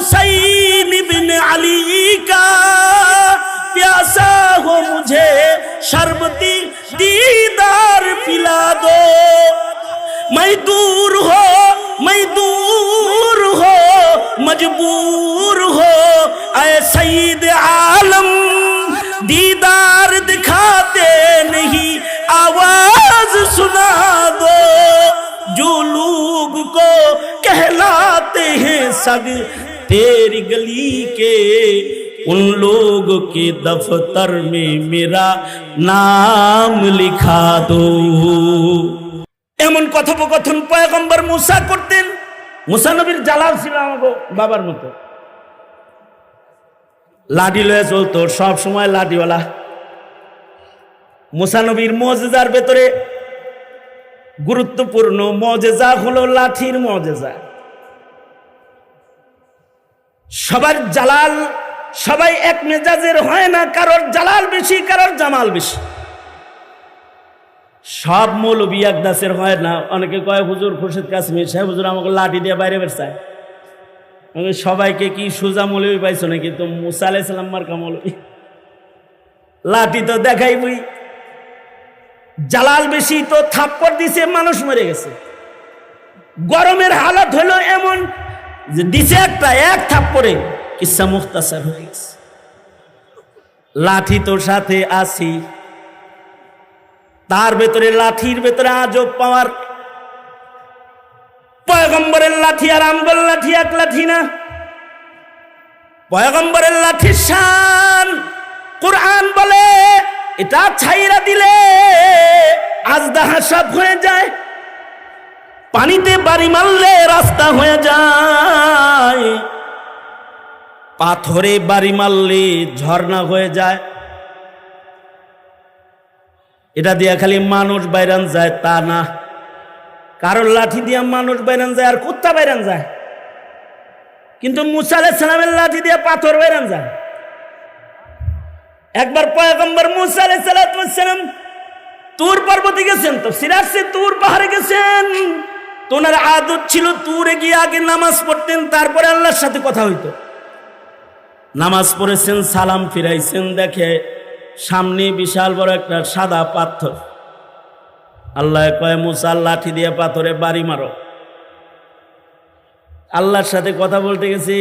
हुसैन बिन अली का प्यासा हो मुझे शरबती दीदार पिला दो। मैं दूर हो मजबूर हो ऐ सईद आलम दीदार दिखाते नहीं आवाज सुना दो। जो लोग को कहलाते हैं सग तेरी गली के उन लोगों के दफ्तर में मेरा नाम लिखा दो। এমন কথোপকথন পয়গম্বর মুসা করতেন। মুসা নবীর জালাল ছিল আমাগো বাবার মতো, লাঠি লয়ে চলতো সব সময় লাঠিওয়ালা। মুসা নবীর মুজিজার ভেতরে গুরুত্বপূর্ণ মুজিজা হলো লাঠির মুজিজা। সবার জালাল সবাই এক মেজাজের হয় না, কারোর জালাল বেশি কারোর জামাল বেশি। সব মৌলবি এক দাসের হয় না। অনেকে কয় হুজুর খুরশিদ কাসেমী সাহেব হুজুর আমাকে লাঠি দিয়ে বাইরে বেরছায়। সবাইকে কি সুজা মৌলবি পাইছো নাকি? তো মুসা আলাইহিস সালাম মার্কা মৌলবি, লাঠি তো দেখাইবই। জালাল বেশি তো থাপ্পড় দিছে, মানুষ মরে গেছে। গরমের হালত হলো এমন যে দিছে একটা এক থাপ্পড়ে কিসসা মুখতাসার হয়ে গেছে। লাঠি তোর সাথে আসি, তার ভেতরে লাঠির ভেতরে আজব পাওয়ার। পয়গম্বরের লাঠি আর আমগোর লাঠি এক লাঠি না। পয়গম্বরের লাঠির শান কুরআন বলে এটা ছাইরা দিলে আজদাহা সাপ হয়ে যায়, পানিতে বাড়ি মারলে রাস্তা হয়ে যায়, পাথরে বাড়ি মারলে ঝর্ণা হয়ে যায়। এটা দিয়া খালি মানুষ বাইরান যায় তা না, কারোর লাঠি দিয়া মানুষ বাইরান যায় আর কুত্তা বাইরান যায়, কিন্তু মুসা আলাইহিস সালামের লাঠি দিয়া পাথর বাইরান যায়। একবার পয়গম্বর মুসা আলাইহিস সালাম তুর পর্বতে গেছেন, তো সিরাজে তুর পাহাড়ে গেছেন। তো ওনার আদত ছিল তুরে গিয়ে আগে নামাজ পড়তেন, তারপরে আল্লাহর সাথে কথা হইতো। নামাজ পড়েছেন, সালাম ফিরাইছেন, দেখে সামনে বিশাল বড় একটা সাদা পাথর। আল্লাহ কয় মুসা লাঠি দিয়ে পাথরে বাড়ি মারো। আল্লাহর সাথে কথা বলতে গেছি।